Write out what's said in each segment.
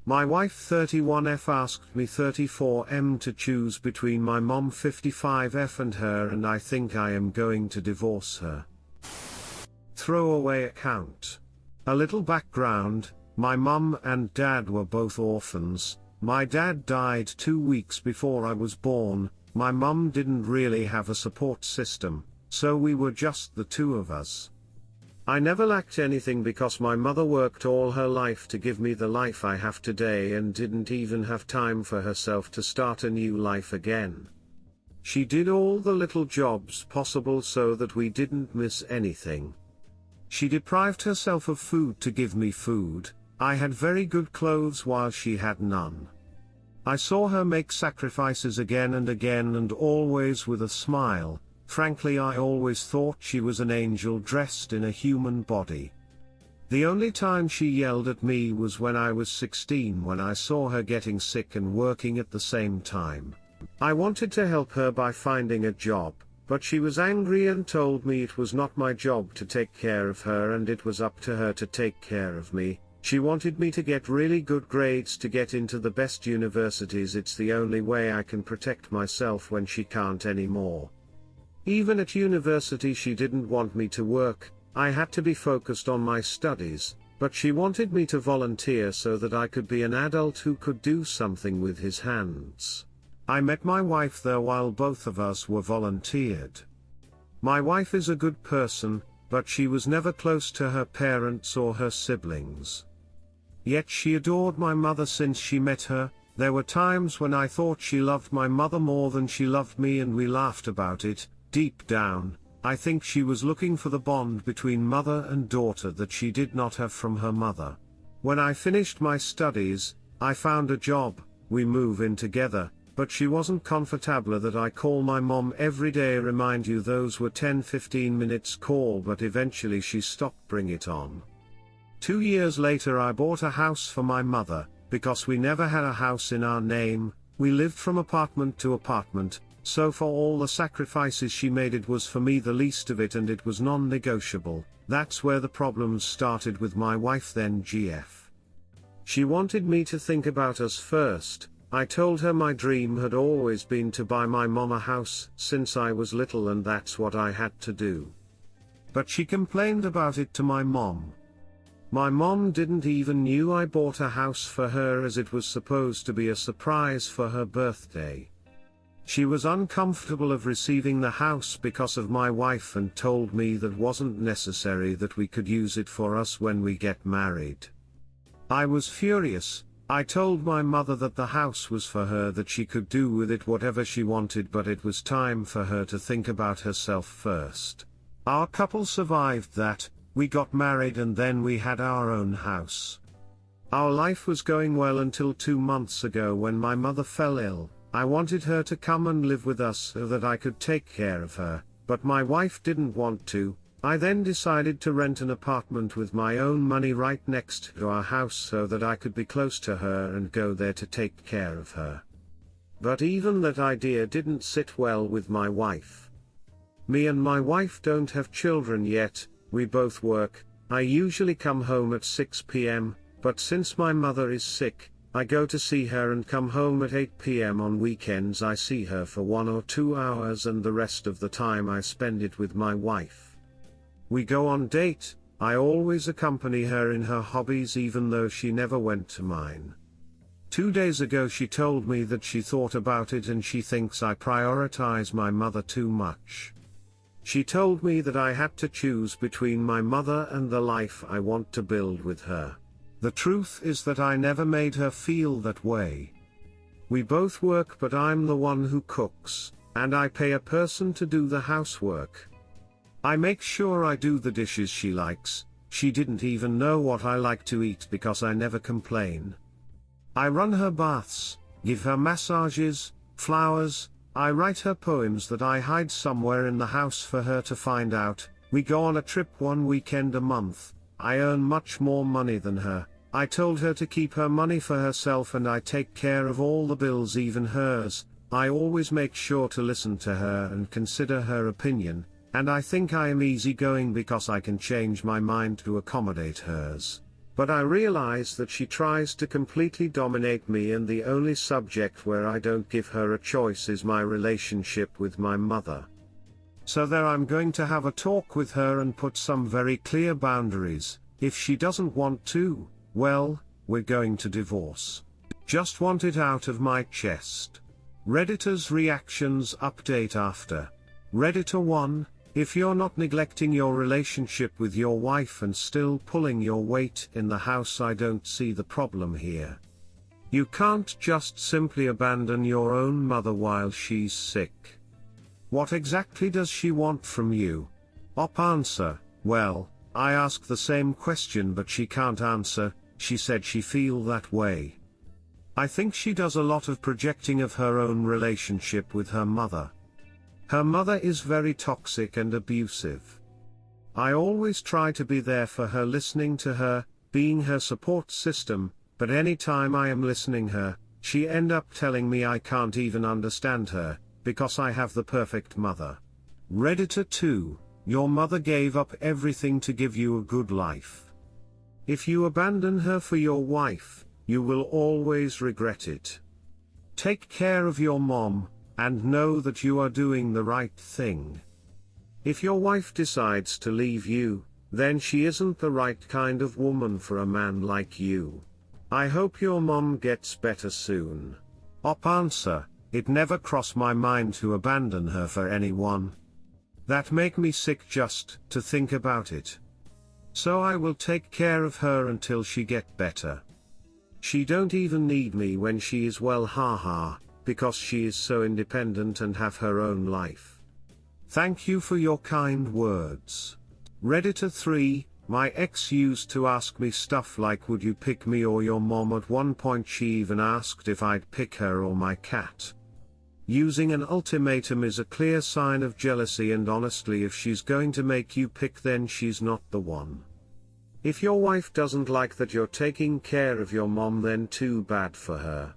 My wife 31F asked me 34M to choose between my mom 55F and her, and I think I am going to divorce her. Throwaway account. A little background: my mum and dad were both orphans. My dad died 2 weeks before I was born. My mum didn't really have a support system, so we were just the two of us. I never lacked anything because my mother worked all her life to give me the life I have today and didn't even have time for herself to start a new life again. She did all the little jobs possible so that we didn't miss anything. She deprived herself of food to give me food. I had very good clothes while she had none. I saw her make sacrifices again and again, and always with a smile. Frankly, I always thought she was an angel dressed in a human body. The only time she yelled at me was when I was 16, when I saw her getting sick and working at the same time. I wanted to help her by finding a job, but she was angry and told me it was not my job to take care of her and it was up to her to take care of me. She wanted me to get really good grades to get into the best universities. It's the only way I can protect myself when she can't anymore. Even at university she didn't want me to work. I had to be focused on my studies, but she wanted me to volunteer so that I could be an adult who could do something with his hands. I met my wife there while both of us were volunteered. My wife is a good person, but she was never close to her parents or her siblings. Yet she adored my mother since she met her. There were times when I thought she loved my mother more than she loved me, and we laughed about it. Deep down, I think she was looking for the bond between mother and daughter that she did not have from her mother. When I finished my studies, I found a job. We moved in together, but she wasn't comfortable that I call my mom every day. Remind you, those were 10-15 minutes call, but eventually she stopped. Bring it on. 2 years later I bought a house for my mother, because we never had a house in our name. We lived from apartment to apartment. So for all the sacrifices she made, it was for me the least of it, and it was non-negotiable. That's where the problems started with my wife then, GF. She wanted me to think about us first. I told her my dream had always been to buy my mom a house since I was little, and that's what I had to do. But she complained about it to my mom. My mom didn't even knew I bought a house for her, as it was supposed to be a surprise for her birthday. She was uncomfortable of receiving the house because of my wife and told me that wasn't necessary, that we could use it for us when we get married. I was furious. I told my mother that the house was for her, that she could do with it whatever she wanted, but it was time for her to think about herself first. Our couple survived that. We got married and then we had our own house. Our life was going well until 2 months ago when my mother fell ill. I wanted her to come and live with us so that I could take care of her, but my wife didn't want to. I then decided to rent an apartment with my own money right next to our house so that I could be close to her and go there to take care of her. But even that idea didn't sit well with my wife. Me and my wife don't have children yet. We both work. I usually come home at 6 p.m., but since my mother is sick, I go to see her and come home at 8 p.m. On weekends I see her for 1 or 2 hours, and the rest of the time I spend it with my wife. We go on date. I always accompany her in her hobbies even though she never went to mine. 2 days ago she told me that she thought about it and she thinks I prioritize my mother too much. She told me that I had to choose between my mother and the life I want to build with her. The truth is that I never made her feel that way. We both work, but I'm the one who cooks, and I pay a person to do the housework. I make sure I do the dishes she likes. She didn't even know what I like to eat because I never complain. I run her baths, give her massages, flowers. I write her poems that I hide somewhere in the house for her to find out. We go on a trip 1 weekend a month. I earn much more money than her. I told her to keep her money for herself and I take care of all the bills, even hers. I always make sure to listen to her and consider her opinion, and I think I am easygoing because I can change my mind to accommodate hers. But I realize that she tries to completely dominate me, and the only subject where I don't give her a choice is my relationship with my mother. So there I'm going to have a talk with her and put some very clear boundaries. If she doesn't want to, well, we're going to divorce. Just want it out of my chest. Redditor's reactions update after. Redditor 1, if you're not neglecting your relationship with your wife and still pulling your weight in the house, I don't see the problem here. You can't just simply abandon your own mother while she's sick. What exactly does she want from you? Answer, well, I ask the same question but she can't answer. She said she feel that way. I think she does a lot of projecting of her own relationship with her mother. Her mother is very toxic and abusive. I always try to be there for her, listening to her, being her support system, but anytime I am listening her, she end up telling me I can't even understand her, because I have the perfect mother. Redditor 2, your mother gave up everything to give you a good life. If you abandon her for your wife, you will always regret it. Take care of your mom, and know that you are doing the right thing. If your wife decides to leave you, then she isn't the right kind of woman for a man like you. I hope your mom gets better soon. Answer, it never crossed my mind to abandon her for anyone. That make me sick just to think about it. So I will take care of her until she get better. She don't even need me when she is well, haha, because she is so independent and have her own life. Thank you for your kind words. Redditor 3, my ex used to ask me stuff like would you pick me or your mom. At one point she even asked if I'd pick her or my cat. Using an ultimatum is a clear sign of jealousy, and honestly if she's going to make you pick, then she's not the one. If your wife doesn't like that you're taking care of your mom, then too bad for her.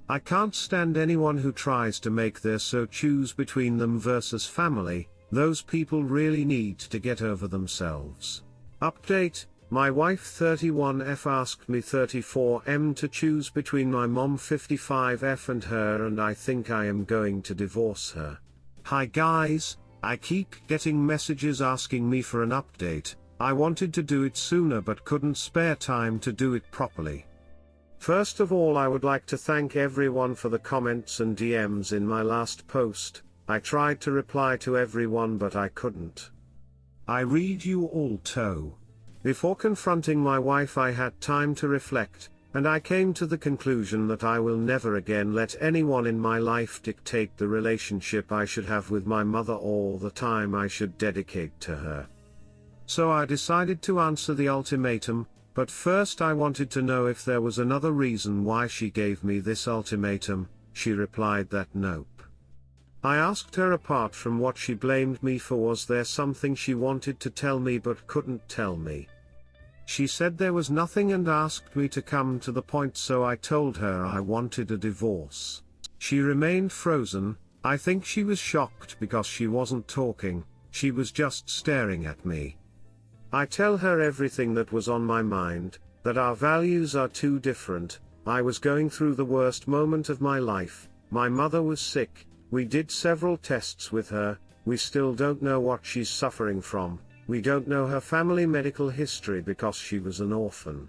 I can't stand anyone who tries to make their so choose between them versus family. Those people really need to get over themselves. Update, my wife 31F asked me 34M to choose between my mom 55F and her, and I think I am going to divorce her. Hi guys, I keep getting messages asking me for an update. I wanted to do it sooner but couldn't spare time to do it properly. First of all, I would like to thank everyone for the comments and DMs in my last post. I tried to reply to everyone but I couldn't. I read you all too. Before confronting my wife I had time to reflect, and I came to the conclusion that I will never again let anyone in my life dictate the relationship I should have with my mother or the time I should dedicate to her. So I decided to answer the ultimatum, but first I wanted to know if there was another reason why she gave me this ultimatum. She replied that nope. I asked her, apart from what she blamed me for, was there something she wanted to tell me but couldn't tell me? She said there was nothing and asked me to come to the point, so I told her I wanted a divorce. She remained frozen. I think she was shocked because she wasn't talking, she was just staring at me. I tell her everything that was on my mind, that our values are too different. I was going through the worst moment of my life. My mother was sick. We did several tests with her. We still don't know what she's suffering from. We don't know her family medical history because she was an orphan.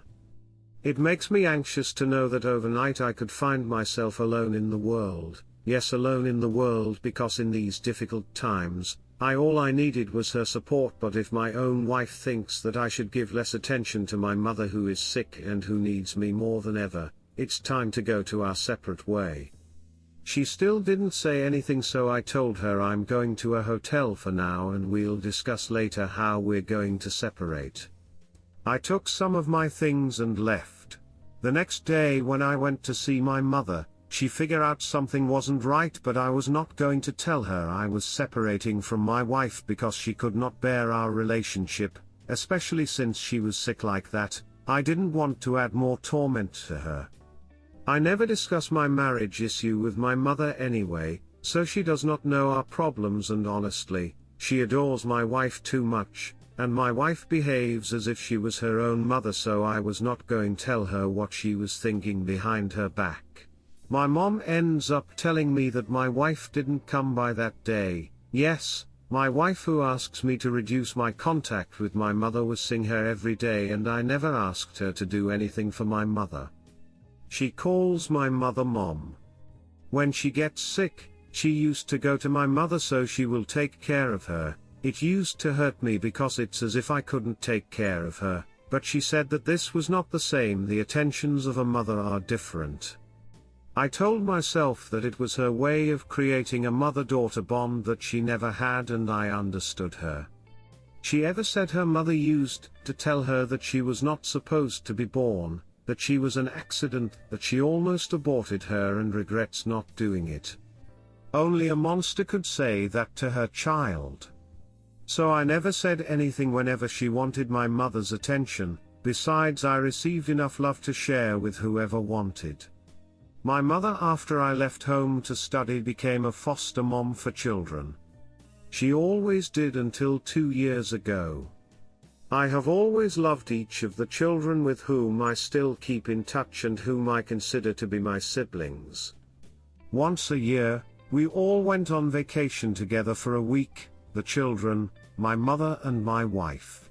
It makes me anxious to know that overnight I could find myself alone in the world. Yes, alone in the world, because in these difficult times, all I needed was her support. But if my own wife thinks that I should give less attention to my mother who is sick and who needs me more than ever, it's time to go to our separate way. She still didn't say anything, so I told her I'm going to a hotel for now and we'll discuss later how we're going to separate. I took some of my things and left. The next day when I went to see my mother, she figured out something wasn't right, but I was not going to tell her I was separating from my wife because she could not bear our relationship, especially since she was sick like that. I didn't want to add more torment to her. I never discuss my marriage issue with my mother anyway, so she does not know our problems, and honestly, she adores my wife too much. and my wife behaves as if she was her own mother, so I was not going to tell her what she was thinking behind her back. My mom ends up telling me that my wife didn't come by that day. Yes, my wife, who asks me to reduce my contact with my mother, was seeing her every day, and I never asked her to do anything for my mother. She calls my mother Mom. When she gets sick, she used to go to my mother so she will take care of her. It used to hurt me because it's as if I couldn't take care of her, but she said that this was not the same. The attentions of a mother are different. I told myself that it was her way of creating a mother-daughter bond that she never had, and I understood her. She ever said her mother used to tell her that she was not supposed to be born, that she was an accident, that she almost aborted her and regrets not doing it. Only a monster could say that to her child. So I never said anything whenever she wanted my mother's attention. Besides, I received enough love to share with whoever wanted. My mother, after I left home to study, became a foster mom for children. She always did until 2 years ago. I have always loved each of the children with whom I still keep in touch and whom I consider to be my siblings. Once a year, we all went on vacation together for a week, the children, my mother and my wife.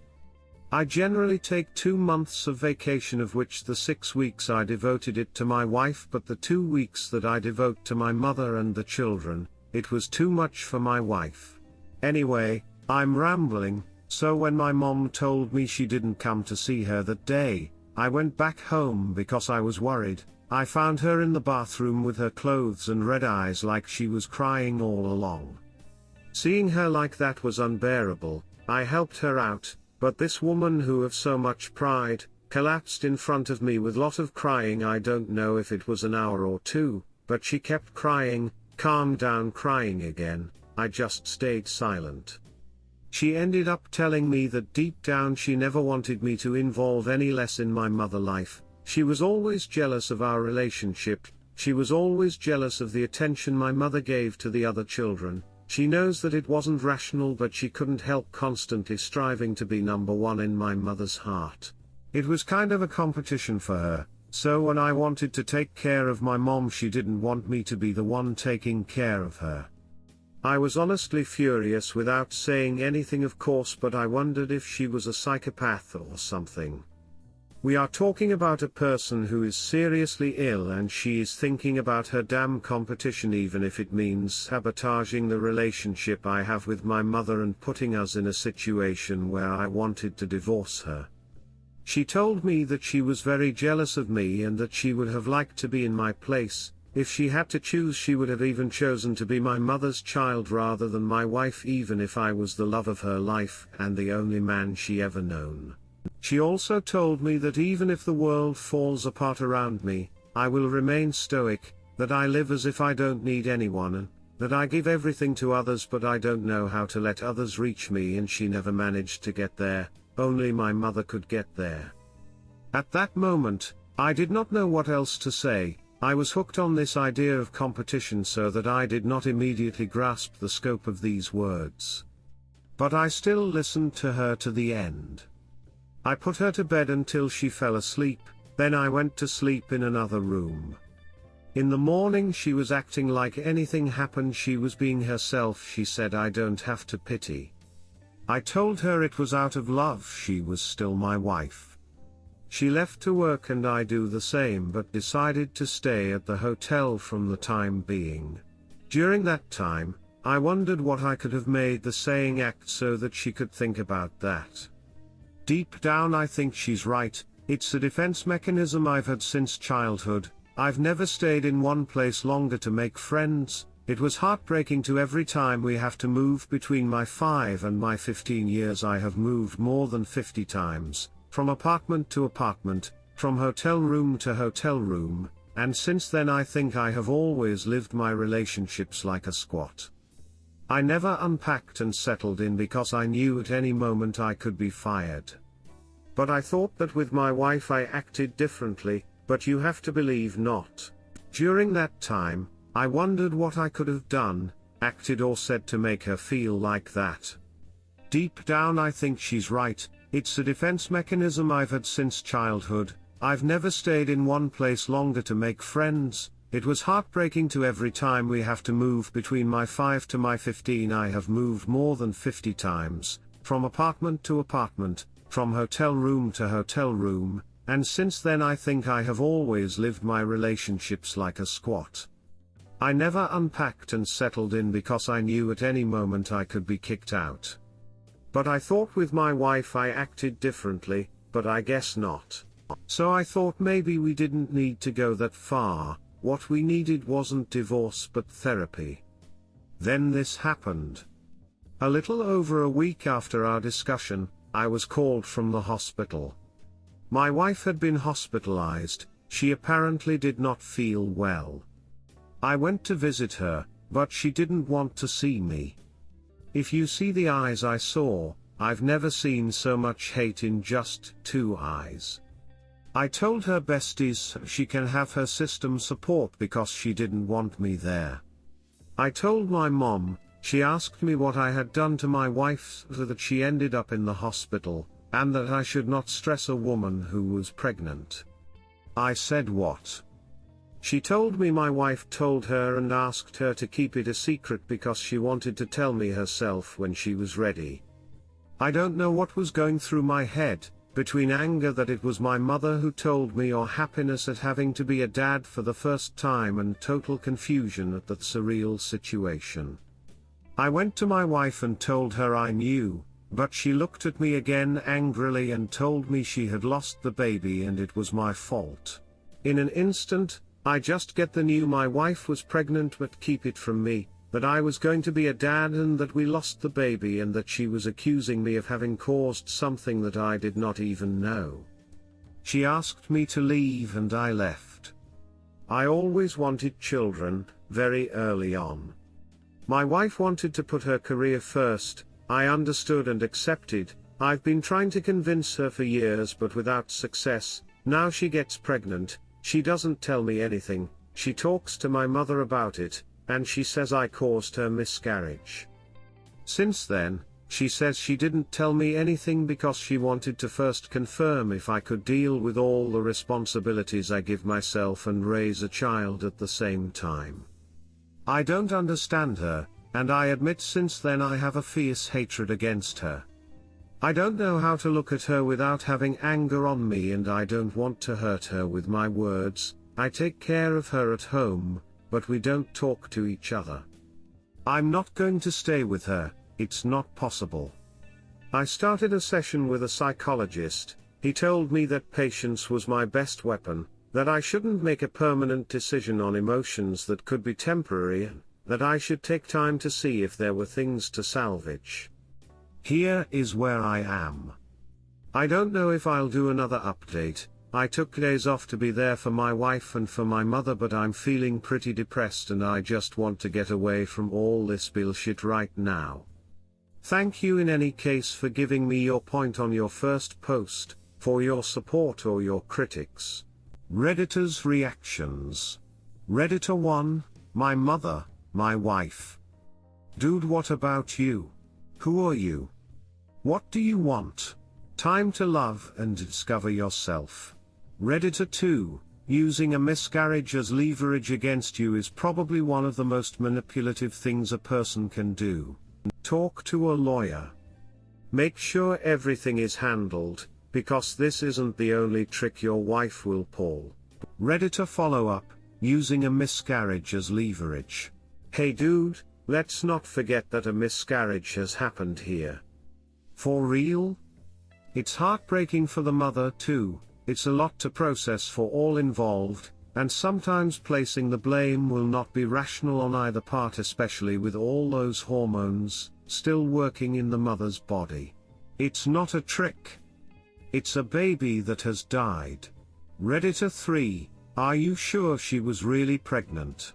I generally take 2 months of vacation, of which the 6 weeks I devoted it to my wife, but the 2 weeks that I devote to my mother and the children, it was too much for my wife. Anyway, I'm rambling, so when my mom told me she didn't come to see her that day, I went back home because I was worried. I found her in the bathroom with her clothes and red eyes like she was crying all along. Seeing her like that was unbearable. I helped her out, but this woman, who of so much pride, collapsed in front of me with lot of crying. I don't know if it was an hour or 2, but she kept crying, calmed down, crying again. I just stayed silent. She ended up telling me that deep down she never wanted me to involve any less in my mother life. She was always jealous of our relationship. She was always jealous of the attention my mother gave to the other children. She knows that it wasn't rational, but she couldn't help constantly striving to be number one in my mother's heart. It was kind of a competition for her, so when I wanted to take care of my mom, she didn't want me to be the one taking care of her. I was honestly furious without saying anything, of course, but I wondered if she was a psychopath or something. We are talking about a person who is seriously ill, and she is thinking about her damn competition, even if it means sabotaging the relationship I have with my mother and putting us in a situation where I wanted to divorce her. She told me that she was very jealous of me and that she would have liked to be in my place. If she had to choose, she would have even chosen to be my mother's child rather than my wife, even if I was the love of her life and the only man she ever known. She also told me that even if the world falls apart around me, I will remain stoic, that I live as if I don't need anyone, and that I give everything to others, but I don't know how to let others reach me, and she never managed to get there. Only my mother could get there. At that moment, I did not know what else to say. I was hooked on this idea of competition, so that I did not immediately grasp the scope of these words. But I still listened to her to the end. I put her to bed until she fell asleep, then I went to sleep in another room. In the morning she was acting like anything happened. She was being herself. She said, "I don't have to pity." I told her it was out of love. She was still my wife. She left to work and I do the same, but decided to stay at the hotel from the time being. During that time, I wondered what I could have made the saying act so that she could think about that. Deep down I think she's right. It's a defense mechanism I've had since childhood. I've never stayed in one place longer to make friends. It was heartbreaking to every time we have to move. Between my 5 and my 15 years I have moved more than 50 times, from apartment to apartment, from hotel room to hotel room, and since then I think I have always lived my relationships like a squat. I never unpacked and settled in because I knew at any moment I could be fired. But I thought that with my wife I acted differently, but you have to believe not. During that time, I wondered what I could have done, acted or said to make her feel like that. Deep down I think she's right, it's a defense mechanism I've had since childhood. I've never stayed in one place longer to make friends. It was heartbreaking to every time we have to move. Between my 5 to my 15 I have moved more than 50 times, from apartment to apartment, from hotel room to hotel room, and since then I think I have always lived my relationships like a squat. I never unpacked and settled in because I knew at any moment I could be kicked out. But I thought with my wife I acted differently, but I guess not. So I thought maybe we didn't need to go that far. What we needed wasn't divorce but therapy. Then this happened. A little over a week after our discussion, I was called from the hospital. My wife had been hospitalized. She apparently did not feel well. I went to visit her, but she didn't want to see me. If you see the eyes I saw, I've never seen so much hate in just 2 eyes. I told her besties she can have her system support because she didn't want me there. I told my mom. She asked me what I had done to my wife so that she ended up in the hospital, and that I should not stress a woman who was pregnant. I said what? She told me my wife told her and asked her to keep it a secret because she wanted to tell me herself when she was ready. I don't know what was going through my head, between anger that it was my mother who told me or happiness at having to be a dad for the first time and total confusion at that surreal situation. I went to my wife and told her I knew, but she looked at me again angrily and told me she had lost the baby and it was my fault. In an instant, I just knew my wife was pregnant but keep it from me, that I was going to be a dad and that we lost the baby and that she was accusing me of having caused something that I did not even know. She asked me to leave and I left. I always wanted children, very early on. My wife wanted to put her career first. I understood and accepted. I've been trying to convince her for years but without success. Now she gets pregnant. She doesn't tell me anything. She talks to my mother about it, and she says I caused her miscarriage. Since then, she says she didn't tell me anything because she wanted to first confirm if I could deal with all the responsibilities I give myself and raise a child at the same time. I don't understand her, and I admit since then I have a fierce hatred against her. I don't know how to look at her without having anger on me and I don't want to hurt her with my words. I take care of her at home, but we don't talk to each other. I'm not going to stay with her, it's not possible. I started a session with a psychologist. He told me that patience was my best weapon, that I shouldn't make a permanent decision on emotions that could be temporary, that I should take time to see if there were things to salvage. Here is where I am. I don't know if I'll do another update. I took days off to be there for my wife and for my mother, but I'm feeling pretty depressed and I just want to get away from all this bullshit right now. Thank you in any case for giving me your point on your first post, for your support or your critics. Redditors' reactions. Redditor 1, my mother, my wife. Dude, what about you? Who are you? What do you want? Time to love and discover yourself. Redditor 2, using a miscarriage as leverage against you is probably one of the most manipulative things a person can do. Talk to a lawyer. Make sure everything is handled, because this isn't the only trick your wife will pull. Redditor follow-up, using a miscarriage as leverage. Hey dude, let's not forget that a miscarriage has happened here. For real? It's heartbreaking for the mother too. It's a lot to process for all involved, and sometimes placing the blame will not be rational on either part, especially with all those hormones still working in the mother's body. It's not a trick. It's a baby that has died. Redditor 3, are you sure she was really pregnant?